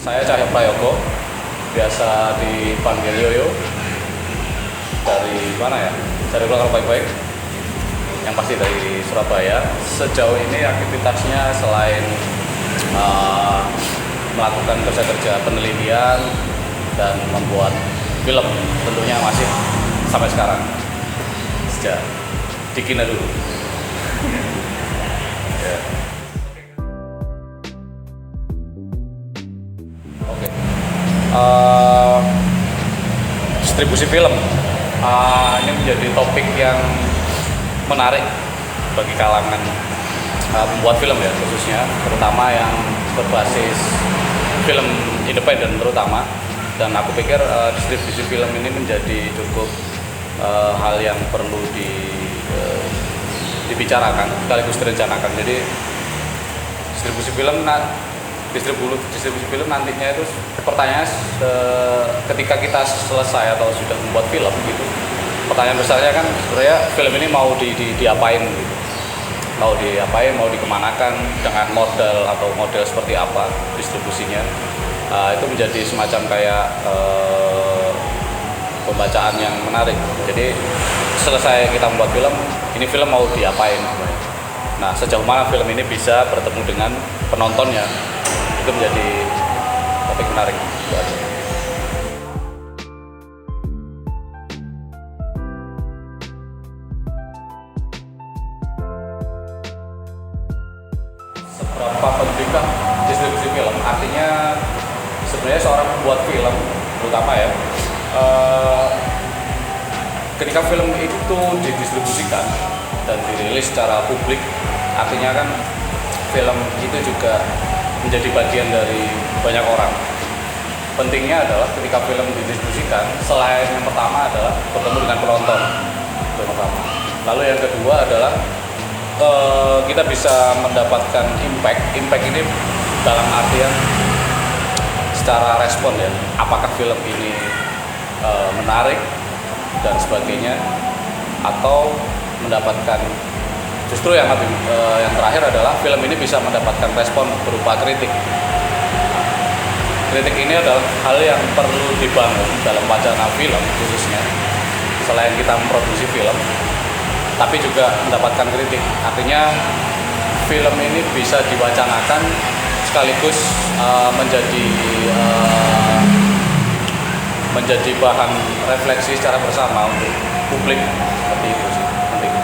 Saya Cahyo Prayogo, biasa dipanggil Yoyo. Dari mana ya? Dari Pulau Baik-Baik. Yang pasti dari Surabaya. Sejauh ini aktivitasnya selain melakukan kerja-kerja penelitian dan membuat film, tentunya masih sampai sekarang. Sejak di Kina dulu. Yeah. Oke. Distribusi film ini menjadi topik yang menarik bagi kalangan pembuat film ya, khususnya terutama yang berbasis film independen terutama. Dan aku pikir distribusi film ini menjadi cukup hal yang perlu dibicarakan sekaligus direncanakan. Jadi distribusi film nantinya itu pertanyaan ketika kita selesai atau sudah membuat film gitu, pertanyaan besarnya kan sebenarnya film ini mau diapain gitu, mau dikemanakan, dengan model seperti apa distribusinya. Itu menjadi semacam kayak pembacaan yang menarik. Jadi selesai kita membuat film, ini film mau diapain. Nah, sejauh mana film ini bisa bertemu dengan penontonnya, itu menjadi topik menarik. Seberapa pentingkah distribusi film? Artinya sebenarnya seorang pembuat film, terutama ya, ketika film itu didistribusikan dan dirilis secara publik, artinya kan film itu juga menjadi bagian dari banyak orang. Pentingnya adalah ketika film didistribusikan, selain yang pertama adalah bertemu dengan penonton, itu yang pertama. Lalu yang kedua adalah kita bisa mendapatkan impact ini dalam artian secara respon ya, apakah film ini menarik dan sebagainya, atau mendapatkan justru yang terakhir adalah film ini bisa mendapatkan respon berupa kritik. Kritik ini adalah hal yang perlu dibangun dalam wacana film khususnya, selain kita memproduksi film tapi juga mendapatkan kritik. Artinya film ini bisa diwacanakan sekaligus menjadi bahan refleksi secara bersama untuk publik, seperti itu sih penting.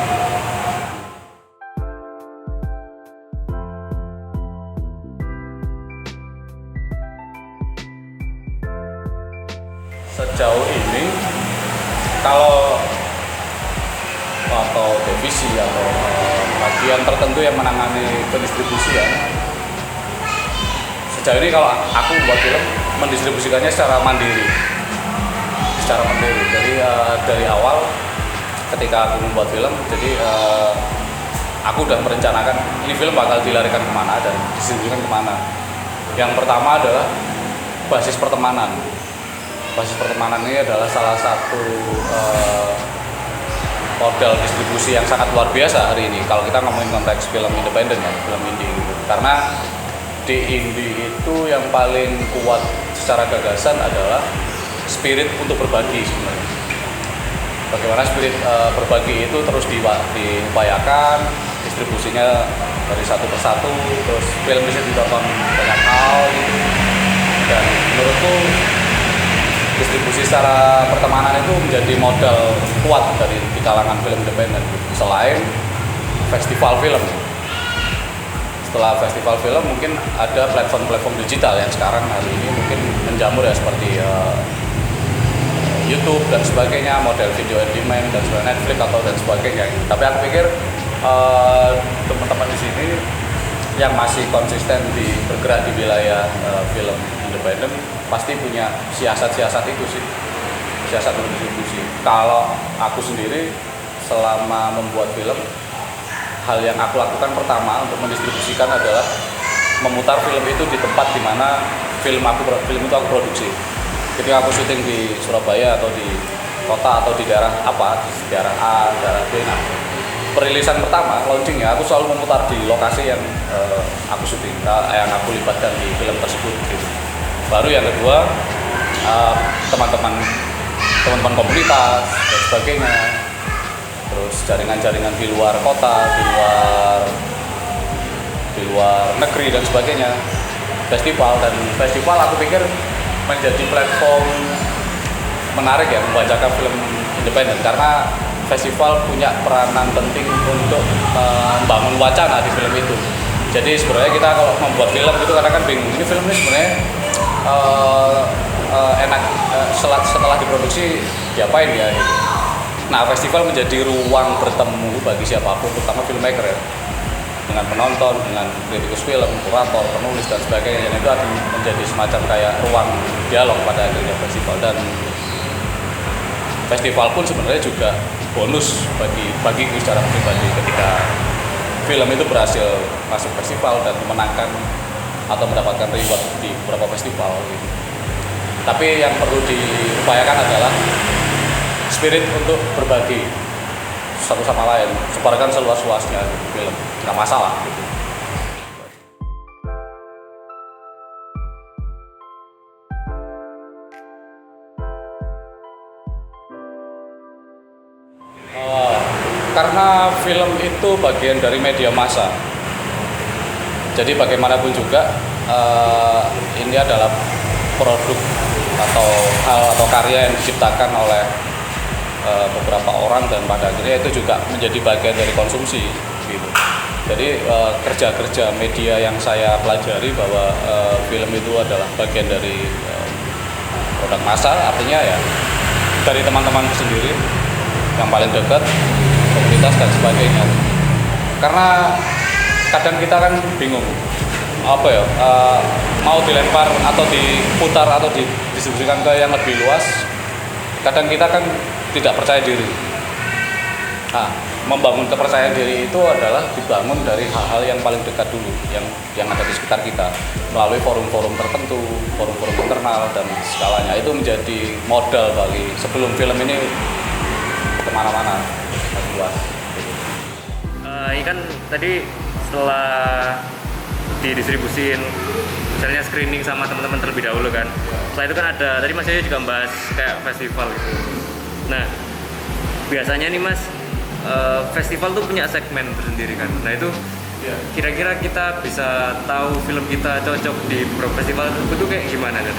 Sejauh ini kalau atau divisi atau bagian tertentu yang menangani pendistribusian, sejauh ini kalau aku membuat film mendistribusikannya secara mandiri. Jadi dari awal ketika aku membuat film, jadi aku udah merencanakan ini film bakal dilarikan kemana dan distribusikan kemana. Yang pertama adalah basis pertemanan. Basis pertemanan ini adalah salah satu modal distribusi yang sangat luar biasa hari ini kalau kita ngomongin konteks film independen ya, film indie gitu. Karena di indie itu yang paling kuat secara gagasan adalah spirit untuk berbagi sebenarnya. Bagaimana spirit berbagi itu terus diupayakan, distribusinya dari satu persatu, terus film bisa ditonton banyak hal gitu. Dan menurutku distribusi secara pertemanan itu menjadi modal kuat di kalangan film independen. Selain festival film, setelah festival film mungkin ada platform-platform digital yang sekarang hari ini mungkin menjamur ya, seperti YouTube dan sebagainya, model video on demand dan sebagainya, Netflix atau dan sebagainya. Tapi aku pikir teman-teman di sini yang masih konsisten bergerak di wilayah film independen pasti punya siasat-siasat itu sih, siasat distribusi. Kalau aku sendiri selama membuat film, hal yang aku lakukan pertama untuk mendistribusikan adalah memutar film itu di tempat di mana film itu aku produksi. Ketika aku syuting di Surabaya atau di kota atau di daerah apa, di daerah A, daerah B, nah perilisan pertama, launchingnya, aku selalu memutar di lokasi yang aku syuting, yang aku libatkan di film tersebut gitu. Baru yang kedua, teman-teman komunitas dan sebagainya, terus jaringan-jaringan di luar kota, di luar negeri dan sebagainya, festival aku pikir menjadi platform menarik ya membacakan film independen, karena festival punya peranan penting untuk membangun wacana di film itu. Jadi sebenarnya kita kalau membuat film itu kadang kan bingung, ini film ini sebenarnya enak setelah diproduksi diapain ya gitu. Nah, festival menjadi ruang bertemu bagi siapapun, terutama filmmaker ya, dengan penonton, dengan kritikus film, kurator, penulis dan sebagainya. Dan itu akan menjadi semacam kayak ruang dialog pada akhirnya festival. Dan festival pun sebenarnya juga bonus bagiku secara pribadi ketika film itu berhasil masuk festival dan memenangkan atau mendapatkan reward di beberapa festival gitu. Tapi yang perlu diupayakan adalah spirit untuk berbagi satu sama lain, sebarkan seluas-luasnya film, nggak masalah gitu. Karena film itu bagian dari media massa, jadi bagaimanapun juga ini adalah produk atau hal atau karya yang diciptakan oleh beberapa orang dan pada akhirnya itu juga menjadi bagian dari konsumsi gitu. Jadi kerja-kerja media yang saya pelajari bahwa film itu adalah bagian dari produk massa, artinya ya dari teman-teman sendiri yang paling dekat, komunitas dan sebagainya. Karena kadang kita kan bingung apa ya, mau dilempar atau diputar atau didistribusikan ke yang lebih luas, kadang kita kan tidak percaya diri. Nah, membangun kepercayaan diri itu adalah dibangun dari hal-hal yang paling dekat dulu, yang ada di sekitar kita, melalui forum-forum tertentu, forum-forum internal dan skalanya. Itu menjadi modal bagi sebelum film ini kemana-mana luas. Ini kan tadi setelah didistribusin, misalnya screening sama teman-teman terlebih dahulu kan. Setelah itu kan ada, tadi Mas Yoyo juga bahas kayak festival gitu. Nah, biasanya nih Mas, festival tuh punya segmen tersendiri kan. Nah itu kira-kira kita bisa tahu film kita cocok di festival itu kayak gimana kan?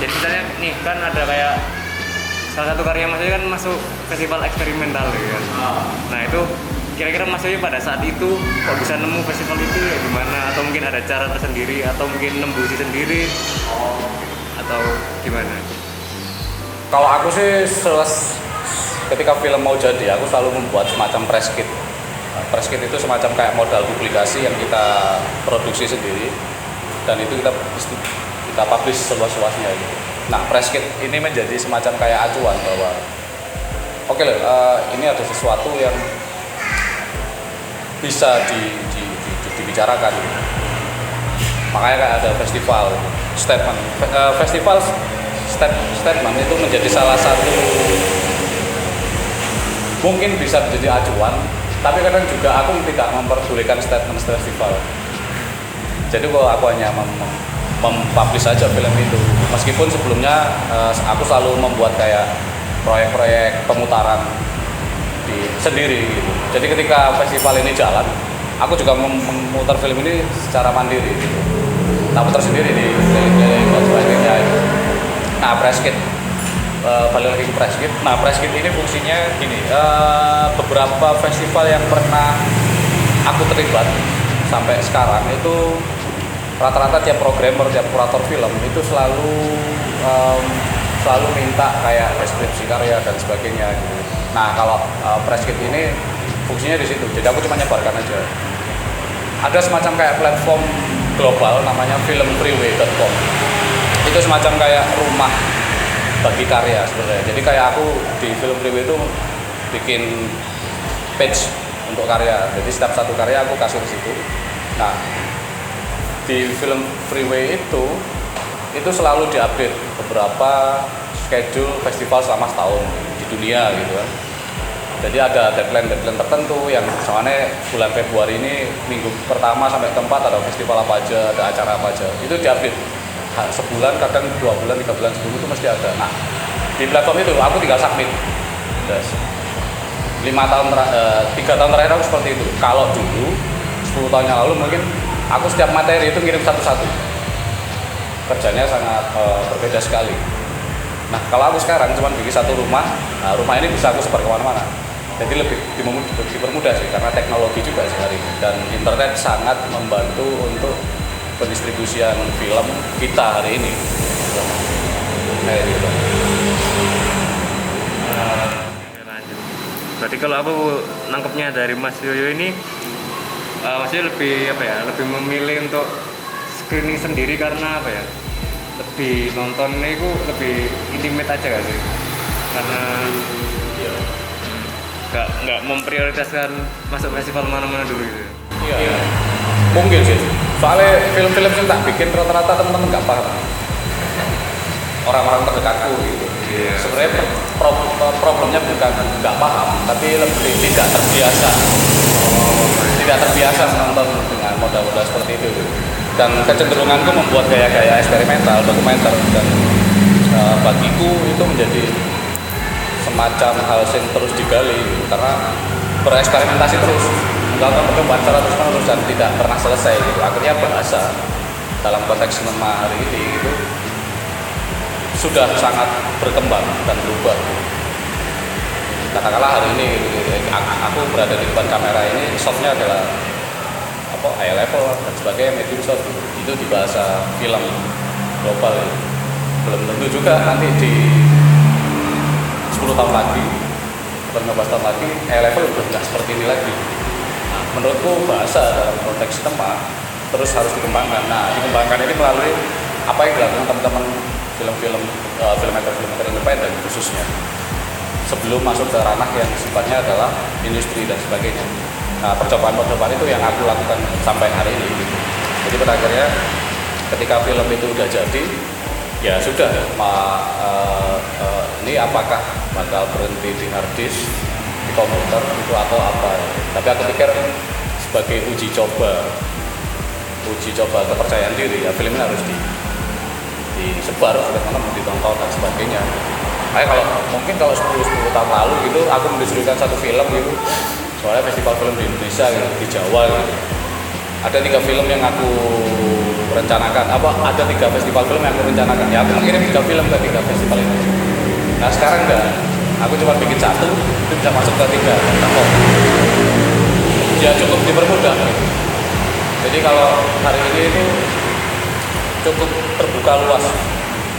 Jadi misalnya nih kan ada kayak salah satu karya Mas Yoyo kan masuk festival eksperimental gitu kan. Nah itu kira-kira Mas Yoyo pada saat itu kok bisa nemu festival itu ya gimana? Atau mungkin ada cara tersendiri atau mungkin nembusi sendiri atau gimana? Kalau aku sih ketika film mau jadi, aku selalu membuat semacam press kit. Press kit itu semacam kayak modal publikasi yang kita produksi sendiri dan itu kita publish seluas-luasnya gitu. Nah, press kit ini menjadi semacam kayak acuan bahwa oke loh, ini ada sesuatu yang bisa dibicarakan. Makanya kayak ada festival statement. Festival statement itu menjadi salah satu, mungkin bisa menjadi acuan, tapi kadang juga aku tidak memperdulikan statement festival. Jadi aku hanya mempublish saja film itu, meskipun sebelumnya aku selalu membuat kayak proyek-proyek pemutaran sendiri gitu. Jadi ketika festival ini jalan, aku juga memutar film ini secara mandiri gitu. Nah, putar sendiri di keliling-keliling dan sebagainya. Nah, press kit, balik lagi ke press kit. Nah, press kit ini fungsinya gini, beberapa festival yang pernah aku terlibat sampai sekarang itu rata-rata tiap programmer, tiap kurator film itu selalu minta kayak deskripsi karya dan sebagainya gitu. Nah, kalau press kit ini fungsinya di situ. Jadi aku cuma nyebarkan aja. Ada semacam kayak platform global namanya filmfreeway.com. Itu semacam kayak rumah bagi karya sebenarnya. Jadi kayak aku di Film Freeway itu bikin page untuk karya. Jadi setiap satu karya aku kasih di situ. Nah, di Film Freeway itu selalu diupdate beberapa schedule festival selama setahun di dunia gitu kan. Jadi ada deadline tertentu yang soalnya bulan Februari ini minggu pertama sampai keempat ada festival apa aja, ada acara apa aja. Itu diupdate sebulan, kadang 2 bulan, 3 bulan sebelum itu mesti ada. Nah, di platform itu aku tinggal submit. Terus 3 tahun terakhir aku seperti itu. Kalau dulu 10 tahun yang lalu mungkin aku setiap materi itu ngirim satu-satu. Kerjanya sangat berbeda sekali. Nah, kalau aku sekarang cuma bikin satu rumah, nah rumah ini bisa aku sebar kemana-mana. Jadi lebih dipermudah sih, karena teknologi juga sih hari ini. Dan internet sangat membantu untuk pendistribusian film kita hari ini. Kayak gitu. Lanjut. Berarti kalau aku nangkepnya dari Mas Yoyo ini, Mas Yoyo lebih apa ya? Lebih memilih untuk screening sendiri karena apa ya? Lebih nontonnya itu lebih intimate aja gak sih? Karena nggak memprioritaskan masuk festival mana-mana dulu gitu. Iya. Mungkin sih. Soalnya film-film yang tak bikin rata-rata teman-teman nggak paham. Orang-orang terdekatku gitu. Iya. Sebenarnya problemnya bukan nggak paham, tapi lebih tidak terbiasa. Tidak terbiasa menonton dengan modal-modal seperti itu. Dan kecenderunganku membuat gaya-gaya eksperimental, dokumenter, dan bagiku itu menjadi semacam hal yang terus digali gitu. Karena bereksperimentasi terus, melakukan percobaan secara terus-menerus dan tidak pernah selesai gitu. Akhirnya bahasa dalam konteks sinema hari ini itu sudah sangat berkembang dan berubah gitu. Katakanlah hari ini aku berada di depan kamera ini, shotnya adalah high level dan sebagainya, medium shot itu di bahasa film global gitu. Belum tentu juga nanti di 10 tahun lagi atau 15 tahun lagi high level udah nggak seperti ini lagi. Nah, menurutku bahasa dalam konteks tempat terus harus dikembangkan. Nah, dikembangkan ini melalui apa yang dilakukan teman-teman filmmaker independen khususnya sebelum masuk ke ranah yang sifatnya adalah industri dan sebagainya. Nah, percobaan-percobaan itu yang aku lakukan sampai hari ini gitu. Jadi pada akhirnya ketika film itu udah jadi, ya sudah, ini apakah bakal berhenti di hard disk, di komputer itu atau apa. Tapi aku pikir sebagai uji coba kepercayaan diri, ya film ini harus disebar supaya teman-teman ditonton dan sebagainya. Mungkin kalau 10 tahun lalu gitu aku mendistribusikan satu film gitu, soalnya festival film di Indonesia gitu, di Jawa gitu, ada 3 film yang aku rencanakan, ada 3 festival film yang aku rencanakan, ya aku mengirim 3 film ke 3 festival ini. Nah sekarang enggak, aku cuma bikin 1 itu bisa masuk ke 3 festival. Ya cukup dipermudah gitu. Jadi kalau hari ini itu cukup terbuka luas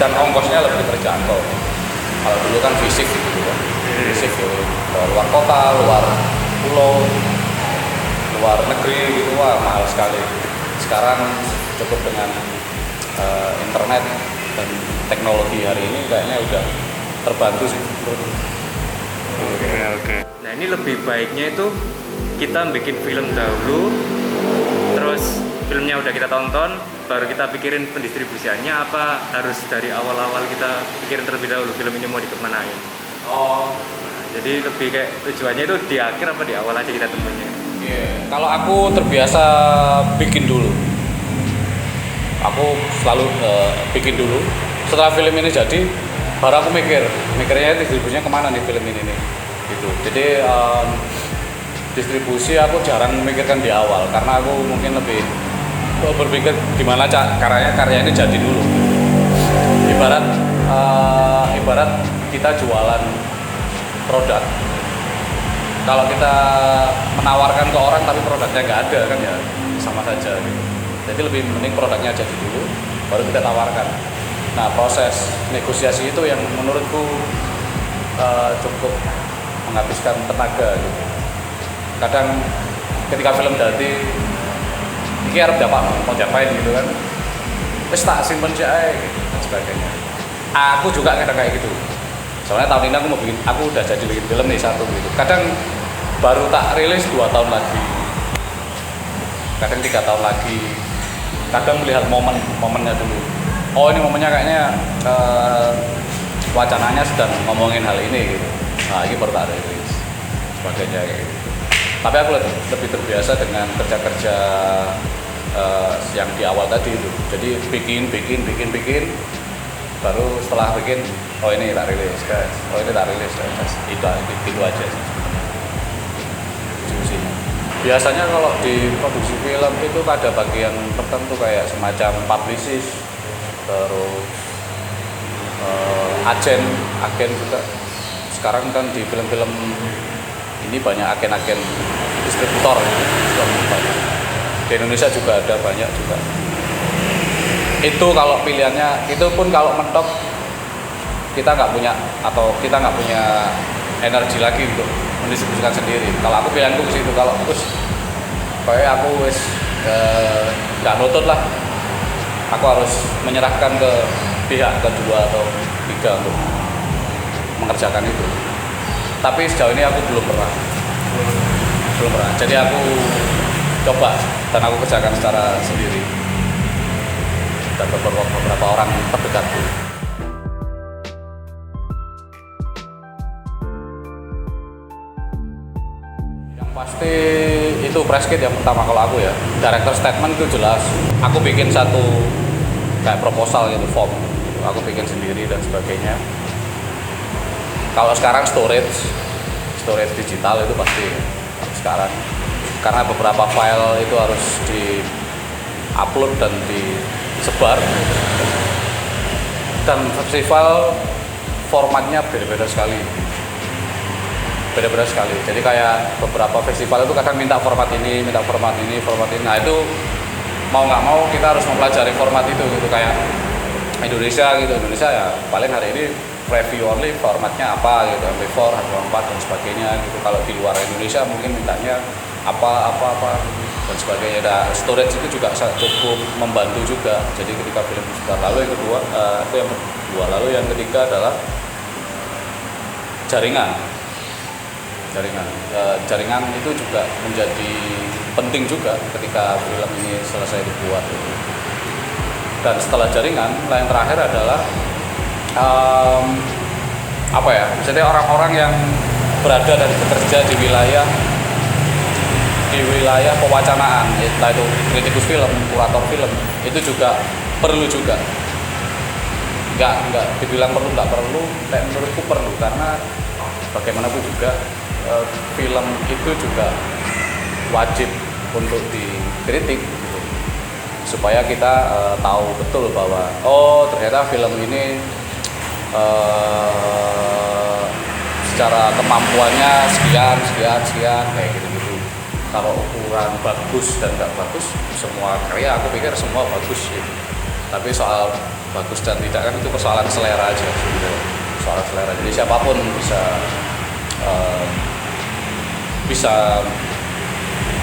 dan ongkosnya lebih terjangkau. Kalau dulu kan fisik gitu kan, fisik gitu, luar kota, luar pulau, luar negeri gitu, wah mahal sekali. Sekarang cukup dengan internet dan teknologi hari ini kayaknya udah terbantu sih. Oke. Nah ini lebih baiknya itu kita bikin film dahulu, terus filmnya udah kita tonton, baru kita pikirin pendistribusiannya, apa harus dari awal-awal kita pikirin terlebih dahulu film ini mau dikemanain. Oh. Jadi lebih kayak tujuannya itu di akhir apa di awal aja kita temunya. Yeah. Kalau aku terbiasa bikin dulu, aku selalu bikin dulu. Setelah film ini jadi, baru aku mikirnya distribusinya kemana nih film ini nih, gitu. Jadi distribusi aku jarang memikirkan di awal, karena aku mungkin lebih berpikir gimana karya ini jadi dulu. Ibarat kita jualan produk, kalau kita menawarkan ke orang tapi produknya nggak ada kan ya sama saja gitu. Jadi lebih mending produknya jadi dulu baru kita tawarkan. Nah proses negosiasi itu yang menurutku cukup menghabiskan tenaga gitu. Kadang ketika film jadi ini harus mau diapain gitu kan, terus tak simpen aja gitu dan sebagainya. Aku juga kadang kayak gitu. Soalnya tahun ini aku udah jadi bikin film nih 1 gitu. Kadang baru tak rilis 2 tahun lagi, kadang 3 tahun lagi. Kadang melihat momennya dulu. Oh ini momennya kayaknya wacananya sedang ngomongin hal ini gitu. Nah ini baru tak rilis. sebagainya kayak gitu. Tapi aku lebih terbiasa dengan kerja-kerja yang di awal tadi itu. Jadi bikin, baru setelah bikin, oh ini tak rilis guys, oh ini tak rilis guys, itu aja sih. Biasanya kalau di produksi film itu ada bagian tertentu kayak semacam publicist, terus agen juga. Sekarang kan di film-film ini banyak agen-agen distributor, di Indonesia juga ada banyak juga. Itu kalau pilihannya, itu pun kalau mentok kita nggak punya energi lagi untuk mendistribusikan sendiri. Kalau aku pilihanku ke situ, kalau kayak aku nggak nutut lah, aku harus menyerahkan ke pihak kedua atau tiga untuk mengerjakan itu. Tapi sejauh ini aku belum pernah. Jadi aku coba dan aku kerjakan secara sendiri dan beberapa orang terdekatku. Yang pasti itu press kit yang pertama kalau aku ya. Director statement itu jelas. Aku bikin satu kayak proposal gitu, form. Aku bikin sendiri dan sebagainya. Kalau sekarang storage digital itu pasti sekarang, karena beberapa file itu harus di-upload dan disebar, dan festival formatnya beda-beda sekali. Jadi kayak beberapa festival itu kadang minta format ini. Nah itu mau nggak mau kita harus mempelajari format itu gitu. Kayak Indonesia ya paling hari ini preview only, formatnya apa gitu, MP4, H264 dan sebagainya gitu. Kalau di luar Indonesia mungkin mintanya apa dan sebagainya. Nah, storage itu juga cukup membantu juga. Jadi ketika film disebar, lalu yang kedua itu yang kedua, lalu yang ketiga adalah jaringan itu juga menjadi penting juga ketika film ini selesai dibuat gitu. Dan setelah jaringan, yang terakhir adalah misalnya orang-orang yang berada dan bekerja di wilayah pewacanaan, entah itu kritikus film, kurator film, itu juga perlu juga. Nggak dibilang perlu, nggak perlu, menurutku perlu, karena bagaimanapun juga film itu juga wajib untuk dikritik gitu. Supaya kita tahu betul bahwa ternyata film ini secara kemampuannya sekian kayak gitu. Kalau ukuran bagus dan nggak bagus, semua karya aku pikir semua bagus gitu. Tapi soal bagus dan tidak kan itu persoalan selera aja gitu. Soal selera, jadi siapapun bisa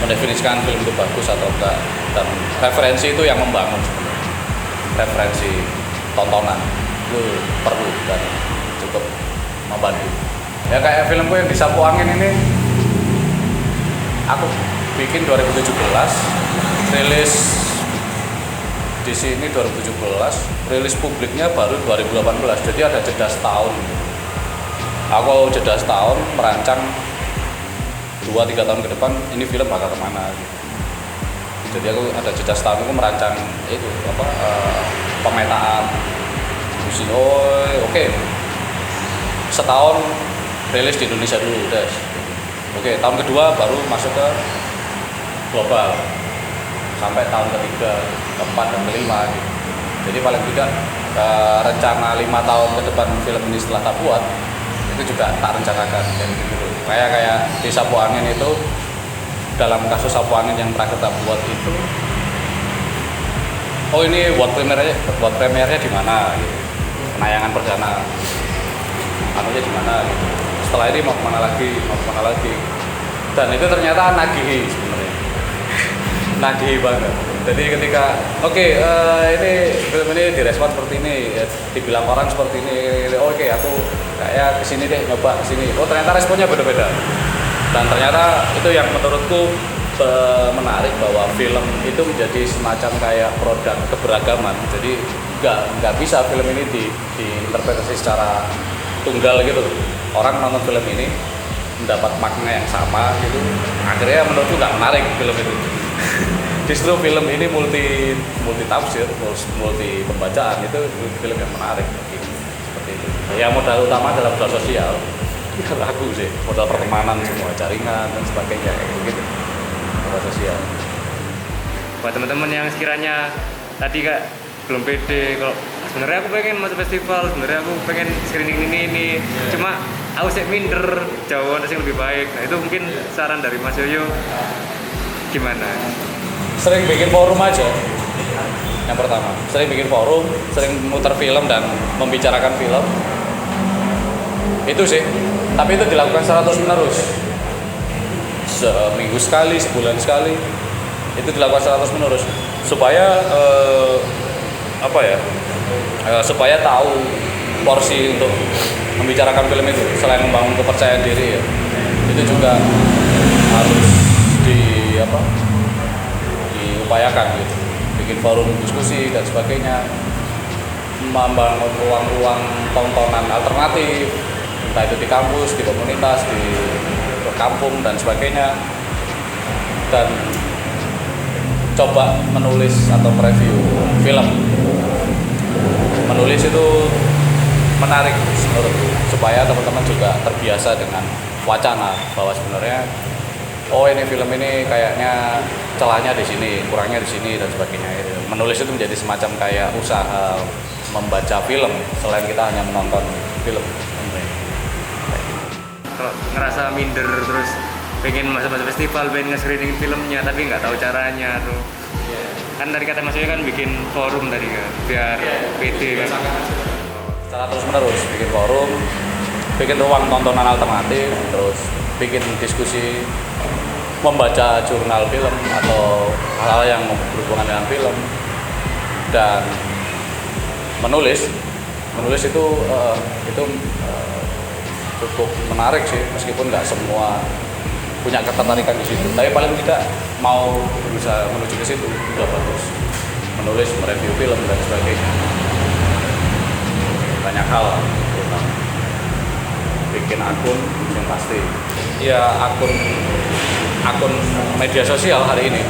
mendefinisikan film itu bagus atau enggak, dan referensi itu yang membangun sebenarnya. Referensi tontonan itu perlu dan cukup membantu. Ya kayak filmku yang Disapu Angin ini, aku bikin 2017, rilis di sini 2017, rilis publiknya baru 2018, jadi ada jeda setahun. Aku jeda setahun merancang 2-3 tahun ke depan ini film bakal kemana gitu. Jadi aku ada jeda setahun itu merancang itu pemetaan musik. Oke. Setahun rilis di Indonesia dulu udah. Oke, tahun kedua baru masuk ke global. Sampai tahun ketiga, keempat dan kelima gitu. Jadi paling tidak rencana 5 tahun ke depan film ini setelah tak buat itu juga tak rencanakan gitu. Kayak di Sapu Angin itu, dalam kasus Sapu Angin yang terakhir tak buat itu, ini world premiere-nya di mana gitu. Penayangan perdana anunya di mana gitu. Setelah ini mau kemana lagi, dan itu ternyata nagihi sebenarnya, nagihi banget. Jadi ketika ini film ini direspon seperti ini, ya, dibilang orang seperti ini, aku kayak kesini deh, nyoba kesini. Ternyata responnya beda-beda. Dan ternyata itu yang menurutku menarik, bahwa film itu menjadi semacam kayak produk keberagaman. Jadi nggak bisa film ini diinterpretasi secara tunggal gitu. Orang nonton film ini mendapat makna yang sama gitu, akhirnya menurutku nggak menarik film itu. Justru film ini multi tafsir, multi pembacaan, itu film yang menarik gitu. Seperti itu. Ya modal utama adalah modal sosial. Kalau aku sih modal pertemanan semua, jaringan dan sebagainya kayak gitu. Modal sosial. Buat teman-teman yang sekiranya tadi kak belum pede, kalau sebenarnya aku pengen masuk festival, sebenarnya aku pengen screening ini, cuma aku sih minder, jauh sih lebih baik. Nah itu mungkin saran dari Mas Yoyo gimana? Sering bikin forum aja. Yang pertama, sering bikin forum, sering muter film dan membicarakan film. Itu sih. Tapi itu dilakukan secara terus menerus. Seminggu sekali, sebulan sekali. Itu dilakukan secara terus menerus supaya supaya tahu porsi untuk membicarakan film itu. Selain membangun kepercayaan diri ya, itu juga harus diupayakan gitu, bikin forum diskusi dan sebagainya, membangun ruang-ruang tontonan alternatif, entah itu di kampus, di komunitas, di kampung dan sebagainya, dan coba menulis atau mereview film. Menulis itu menarik menurutku, supaya teman-teman juga terbiasa dengan wacana bahwa sebenarnya ini film ini kayaknya celahnya di sini, kurangnya di sini dan sebagainya. Menulis itu menjadi semacam kayak usaha membaca film selain kita hanya menonton film. Kalau ngerasa minder terus pengen masuk festival, pengen nge-screening filmnya tapi nggak tahu caranya tuh. Kan dari kata Mas Yoyo kan bikin forum tadi kan, biar pede kan. Secara terus menerus bikin forum, bikin ruang tontonan alternatif, terus bikin diskusi, membaca jurnal film atau hal-hal yang berhubungan dengan film, dan menulis itu cukup menarik sih, meskipun nggak semua punya ketertarikan di situ, tapi paling tidak mau berusaha menuju ke situ udah bagus. Menulis, mereview film dan sebagainya, banyak hal, terutama bikin akun yang pasti ya, akun media sosial hari ini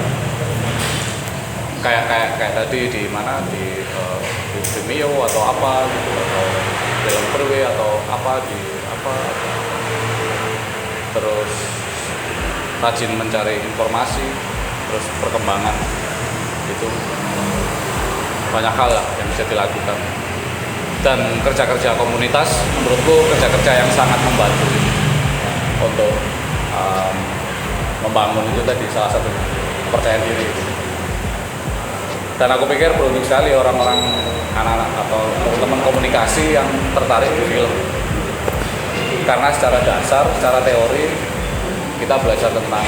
kayak tadi di mana di Vimeo atau apa gitu, atau Film Perwe atau apa terus rajin mencari informasi, terus perkembangan itu banyak hal lah yang bisa dilakukan. Dan kerja-kerja komunitas menurutku kerja-kerja yang sangat membantu untuk membangun itu tadi, salah satu kepercayaan diri. Dan aku pikir beruntung sekali orang-orang, anak-anak atau teman-teman komunikasi yang tertarik di film, karena secara dasar, secara teori kita belajar tentang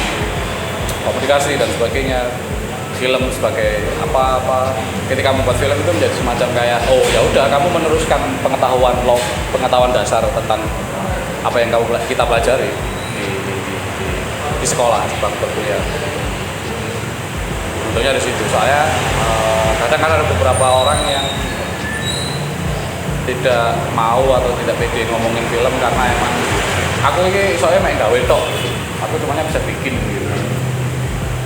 komunikasi dan sebagainya. Film sebagai apa, ketika membuat film itu menjadi semacam kayak ya udah, kamu meneruskan pengetahuan dasar tentang apa yang kita pelajari di sekolah, di bangku kuliah. Tentunya di situ saya kadang ada beberapa orang yang tidak mau atau tidak pede ngomongin film karena emang aku ini soalnya main gawe tok, aku cuma bisa bikin gitu.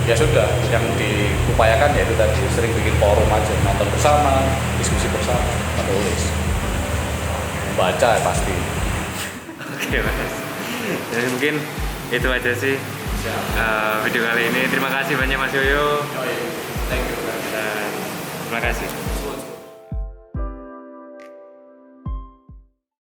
Ya sudah, yang diupayakan yaitu tadi, sering bikin forum aja, nonton bersama, diskusi bersama, menulis, baca ya pasti. Oke Mas, jadi mungkin itu aja sih video kali ini. Terima kasih banyak Mas Yoyo. Thank you. Terima kasih.